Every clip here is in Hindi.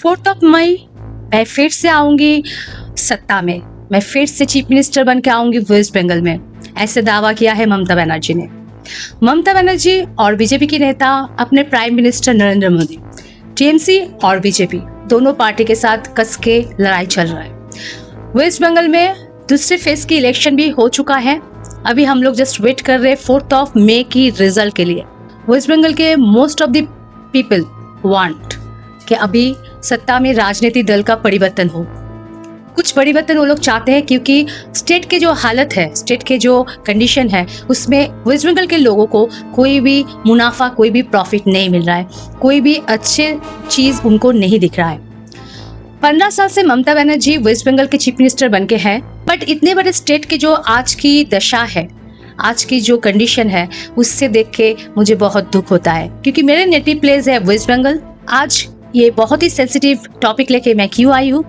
4 मई मैं फिर से आऊंगी सत्ता में, मैं फिर से चीफ मिनिस्टर बन के आऊंगी वेस्ट बंगाल में, ऐसे दावा किया है ममता बनर्जी ने। ममता बनर्जी और बीजेपी की नेता अपने prime minister Narendra Modi, TMC और बीजेपी दोनों पार्टी के साथ कस के लड़ाई चल रहा है। वेस्ट बंगाल में दूसरे फेज की इलेक्शन भी हो चुका है। अभी हम लोग जस्ट वेट कर रहे हैं 4 मई की रिजल्ट के लिए। वेस्ट बंगाल के most of the people want कि अभी सत्ता में राजनीतिक दल का परिवर्तन हो। कुछ परिवर्तन वो लोग चाहते हैं क्योंकि स्टेट के जो हालत है, स्टेट के जो कंडीशन है, उसमें वेस्ट बंगाल के लोगों को कोई भी मुनाफा, कोई भी प्रॉफिट नहीं मिल रहा है, कोई भी अच्छे चीज उनको नहीं दिख रहा है। 15 साल से ममता बनर्जी वेस्ट बंगाल के चीफ मिनिस्टर बन के हैं, बट इतने बड़े स्टेट की जो आज की दशा है, आज की जो कंडीशन है, उससे देख के मुझे बहुत दुख होता है क्योंकि मेरे नेटिव प्लेस है वेस्ट बंगाल। आज ये बहुत ही सेंसिटिव टॉपिक लेके मैं क्यों आई हूँ?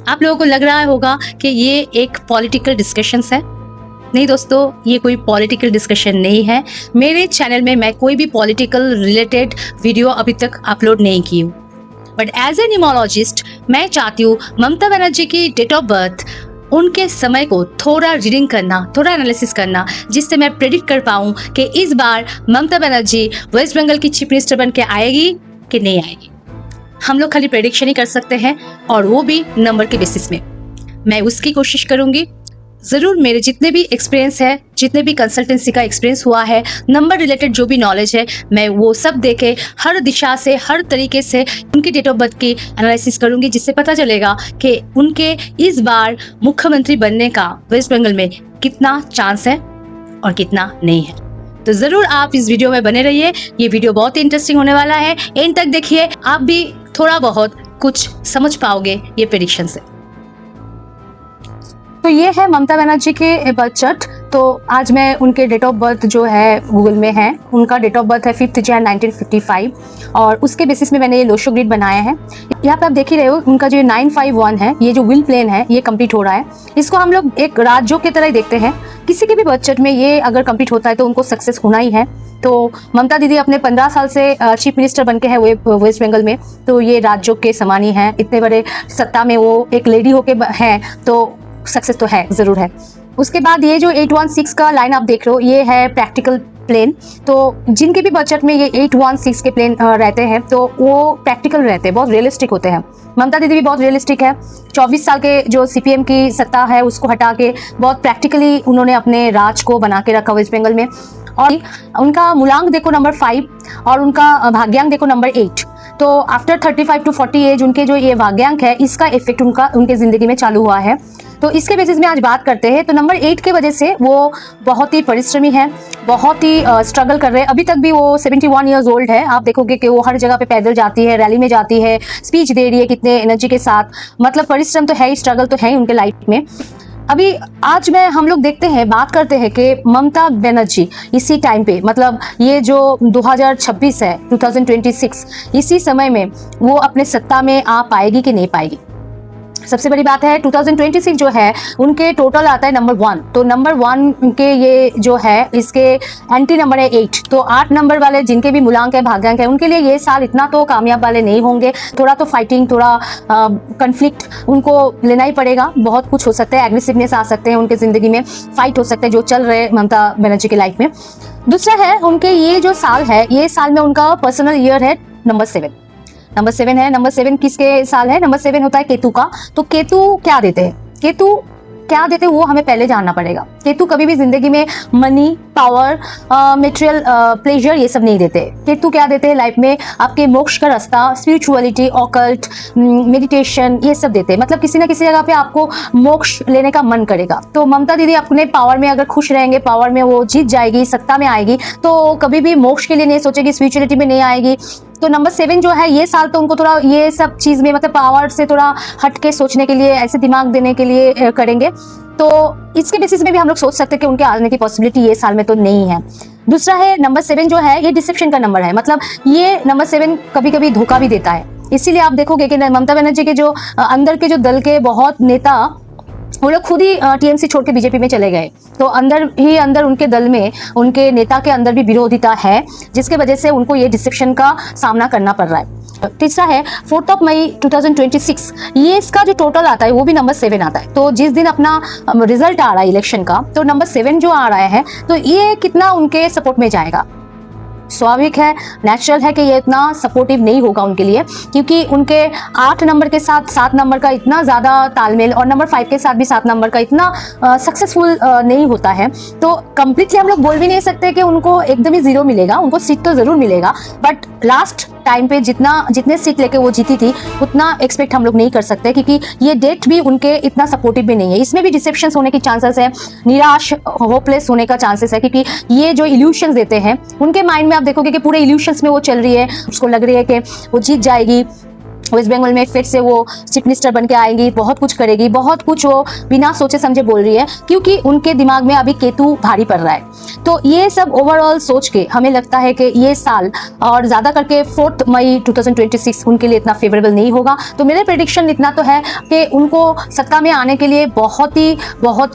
आप लोगों को लग रहा होगा कि ये एक पॉलिटिकल डिस्कशंस है। नहीं दोस्तों, ये कोई पॉलिटिकल डिस्कशन नहीं है। मेरे चैनल में मैं कोई भी पॉलिटिकल रिलेटेड वीडियो अभी तक अपलोड नहीं की हूँ, बट एज ए न्यूमरोलॉजिस्ट मैं चाहती हूँ ममता बनर्जी की डेट ऑफ बर्थ, उनके समय को थोड़ा रीडिंग करना, थोड़ा एनालिसिस करना, जिससे मैं प्रेडिक्ट कर पाऊँ कि इस बार ममता बनर्जी वेस्ट बंगाल की चीफ मिनिस्टर बन के आएगी कि नहीं आएगी। हम लोग खाली प्रेडिक्शन ही कर सकते हैं, और वो भी नंबर के बेसिस में। मैं उसकी कोशिश करूंगी। ज़रूर मेरे जितने भी एक्सपीरियंस है, जितने भी कंसल्टेंसी का एक्सपीरियंस हुआ है, नंबर रिलेटेड जो भी नॉलेज है, मैं वो सब देके हर दिशा से, हर तरीके से उनकी डेट ऑफ बर्थ की एनालिसिस करूंगी, जिससे पता चलेगा कि उनके इस बार मुख्यमंत्री बनने का वेस्ट बंगाल में कितना चांस है और कितना नहीं है। तो ज़रूर आप इस वीडियो में बने रहिए। ये वीडियो बहुत ही इंटरेस्टिंग होने वाला है। एंड तक देखिए, आप भी थोड़ा बहुत कुछ समझ पाओगे ये प्रेडिक्शन से। तो ये है ममता बनर्जी के बर्थ चार्ट। तो आज मैं उनके डेट ऑफ बर्थ जो है गूगल में है, उनका डेट ऑफ बर्थ है 5 जनवरी 1955, और उसके बेसिस में मैंने ये लोशो ग्रिड बनाया है। यहाँ पे आप देख ही रहे हो, उनका जो 951 है, ये जो व्हील प्लेन है, ये कंप्लीट हो रहा है। इसको हम लोग एक राजयोग की तरह ही देखते हैं। किसी के भी बर्थ चार्ट में ये अगर कंप्लीट होता है तो उनको सक्सेस होना ही है। तो ममता दीदी अपने 15 साल से चीफ मिनिस्टर बन के है वेस्ट बंगाल में, तो ये राजयोग के समान ही है। इतने बड़े सत्ता में वो एक लेडी होके हैं, तो सक्सेस तो है, ज़रूर है। उसके बाद ये जो 816 का लाइन आप देख रहे हो, ये है प्रैक्टिकल प्लेन। तो जिनके भी बजट में ये 816 के प्लेन रहते हैं, तो वो प्रैक्टिकल रहते हैं, बहुत रियलिस्टिक होते हैं। ममता दीदी भी बहुत रियलिस्टिक है। 24 साल के जो सीपीएम की सत्ता है उसको हटा के बहुत प्रैक्टिकली उन्होंने अपने राज को बना के रखा वेस्ट बंगाल में। और उनका मूलांक देखो नंबर 5 और उनका भाग्यांक देखो नंबर 8। तो आफ्टर 35 to 40 एज उनके जो ये भाग्यांक है, इसका इफेक्ट उनके जिंदगी में चालू हुआ है। तो इसके बेसिस में आज बात करते हैं। तो नंबर 8 के वजह से वो बहुत ही परिश्रमी है, बहुत ही स्ट्रगल कर रहे हैं। अभी तक भी वो 71 ईयर्स ओल्ड है। आप देखोगे कि वो हर जगह पे पैदल जाती है, रैली में जाती है, स्पीच दे रही है कितने एनर्जी के साथ। मतलब परिश्रम तो है ही, स्ट्रगल तो है ही उनके लाइफ में। अभी आज हम लोग देखते हैं, बात करते हैं कि ममता बनर्जी इसी टाइम पे, मतलब ये जो 2026 है, 2026, इसी समय में वो अपने सत्ता में आ पाएगी कि नहीं पाएगी। सबसे बड़ी बात है 2026 जो है उनके टोटल आता है नंबर 1। तो नंबर 1 के ये जो है, इसके एंटी नंबर है 8। तो 8 नंबर वाले जिनके भी मूलांक है, भाग्यांक है, उनके लिए ये साल इतना तो कामयाब वाले नहीं होंगे। थोड़ा तो फाइटिंग, थोड़ा कन्फ्लिक्ट उनको लेना ही पड़ेगा। बहुत कुछ हो सकता है, एग्रेसिवनेस आ सकते हैं उनके जिंदगी में, फाइट हो सकते हैं जो चल रहे ममता बनर्जी की लाइफ में। दूसरा है उनके ये जो साल है, ये साल में उनका पर्सनल ईयर है नंबर 7। नंबर 7 है। नंबर 7 किसके साल है? नंबर 7 होता है केतु का। तो केतु क्या देते हैं? केतु क्या देते हैं वो हमें पहले जानना पड़ेगा। केतु कभी भी जिंदगी में मनी, पावर, मटेरियल प्लेजर ये सब नहीं देते। केतु क्या देते हैं लाइफ में? आपके मोक्ष का रास्ता, स्पिरिचुअलिटी, ऑकल्ट, मेडिटेशन, ये सब देते हैं। मतलब किसी ना किसी जगह पे आपको मोक्ष लेने का मन करेगा। तो ममता दीदी अपने पावर में अगर खुश रहेंगे, पावर में वो जीत जाएगी, सत्ता में आएगी, तो कभी भी मोक्ष के लिए नहीं सोचेगी, स्पिरिचुअलिटी में नहीं आएगी। तो नंबर 7 जो है, ये साल तो उनको थोड़ा ये सब चीज में, मतलब पावर से थोड़ा हट के सोचने के लिए, ऐसे दिमाग देने के लिए करेंगे। तो इसके बेसिस में भी हम लोग सोच सकते हैं कि उनके आने की पॉसिबिलिटी ये साल में तो नहीं है। दूसरा है नंबर 7 जो है, ये डिसेप्शन का नंबर है। मतलब ये नंबर 7 कभी कभी धोखा भी देता है। इसीलिए आप देखोगे कि ममता बनर्जी के जो अंदर के जो दल के बहुत नेता, वो लोग खुद ही टीएमसी छोड़ के बीजेपी में चले गए। तो अंदर ही अंदर उनके दल में, उनके नेता के अंदर भी विरोधिता है, जिसके वजह से उनको ये डिसेप्शन का सामना करना पड़ रहा है। तीसरा है 4 मई 2026, ये इसका जो टोटल आता है वो भी नंबर 7 आता है। तो जिस दिन अपना रिजल्ट आ रहा है इलेक्शन का, तो नंबर 7 जो आ रहा है, तो ये कितना उनके सपोर्ट में जाएगा। स्वाभाविक है, नेचुरल है कि ये इतना सपोर्टिव नहीं होगा उनके लिए, क्योंकि उनके 8 नंबर के साथ 7 नंबर का इतना ज़्यादा तालमेल, और नंबर 5 के साथ भी 7 नंबर का इतना सक्सेसफुल नहीं होता है। तो कंप्लीटली हम लोग बोल भी नहीं सकते कि उनको एकदम ही 0 मिलेगा, उनको सीट तो ज़रूर मिलेगा, बट लास्ट टाइम पे जितने सीट लेके वो जीती थी उतना एक्सपेक्ट हम लोग नहीं कर सकते, क्योंकि ये डेट भी उनके इतना सपोर्टिव भी नहीं है। इसमें भी डिसेप्शंस होने की चांसेस है, निराश होपलेस होने का चांसेस है, क्योंकि ये जो इल्यूशंस देते हैं उनके माइंड में आप देखोगे कि पूरे इल्यूशंस में वो चल रही है, उसको लग रही है कि वो जीत जाएगी, वेस्ट बंगाल में फिर से वो चीफ मिनिस्टर बन के आएंगी, बहुत कुछ करेगी, बहुत कुछ वो बिना सोचे समझे बोल रही है, क्योंकि उनके दिमाग में अभी केतु भारी पड़ रहा है। तो ये सब ओवरऑल सोच के हमें लगता है कि ये साल और ज़्यादा करके 4 मई 2026 उनके लिए इतना फेवरेबल नहीं होगा। तो मेरे प्रेडिक्शन इतना तो है कि उनको सत्ता में आने के लिए बहुत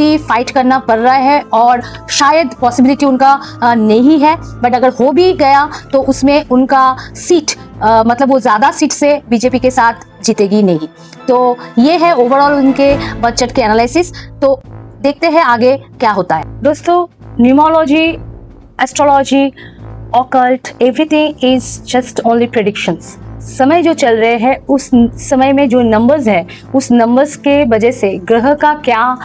ही फाइट करना पड़ रहा है, और शायद पॉसिबिलिटी उनका नहीं है, बट अगर हो भी गया तो उसमें उनका सीट मतलब वो ज़्यादा सीट से बीजेपी के साथ जीतेगी नहीं। तो ये है ओवरऑल उनके बजट के एनालिसिस। तो देखते हैं आगे क्या होता है। दोस्तों, numerology, astrology, occult, everything is just only predictions. समय जो चल रहे हैं उस समय में जो नंबर्स है, उस नंबर्स के वजह से ग्रह का क्या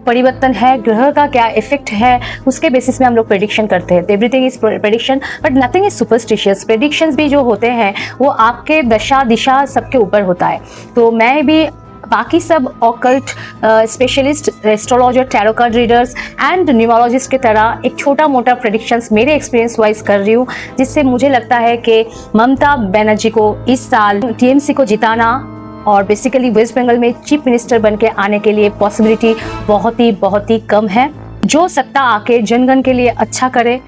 परिवर्तन है, ग्रह का क्या इफेक्ट है, उसके बेसिस में हम लोग प्रेडिक्शन करते हैं। Everything is prediction, but nothing is superstitious. Predictions भी जो होते हैं वो आपके दशा दिशा सबके ऊपर होता है। तो मैं भी बाकी सब occult specialist, astrologer, tarot card readers and numerologist की तरह एक छोटा मोटा प्रेडिक्शंस मेरे एक्सपीरियंस वाइज कर रही हूँ, जिससे मुझे लगता है कि ममता बनर्जी को इस साल टीएमसी को जिताना और बेसिकली वेस्ट बंगाल में चीफ मिनिस्टर बन के आने के लिए पॉसिबिलिटी बहुत ही कम है। जो सत्ता आके जनगण के लिए अच्छा करे,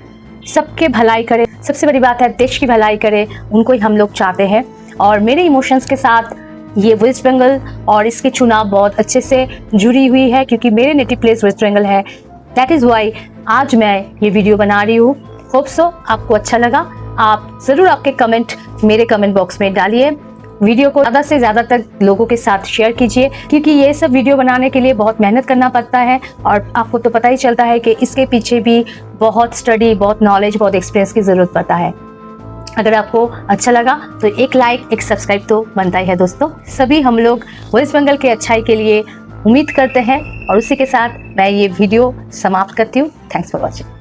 सबके भलाई करे, सबसे बड़ी बात है देश की भलाई करे, उनको ही हम लोग चाहते हैं। और मेरे इमोशंस के साथ ये वेस्ट बंगाल और इसके चुनाव बहुत अच्छे से जुड़ी हुई है, क्योंकि मेरे नेटिव प्लेस वेस्ट बंगाल है। दैट इज़ वाई आज मैं ये वीडियो बना रही हूँ। होप सो आपको अच्छा लगा। आप ज़रूर आपके कमेंट मेरे कमेंट बॉक्स में डालिए। वीडियो को ज़्यादा से ज़्यादा तक लोगों के साथ शेयर कीजिए, क्योंकि ये सब वीडियो बनाने के लिए बहुत मेहनत करना पड़ता है, और आपको तो पता ही चलता है कि इसके पीछे भी बहुत स्टडी, बहुत नॉलेज, बहुत एक्सपीरियंस की ज़रूरत पड़ता है। अगर आपको अच्छा लगा तो एक लाइक, एक सब्सक्राइब तो बनता ही है। दोस्तों, सभी हम लोग वेस्ट बंगाल के अच्छाई के लिए उम्मीद करते हैं, और उसी के साथ मैं ये वीडियो समाप्त करती हूँ। Thanks for watching.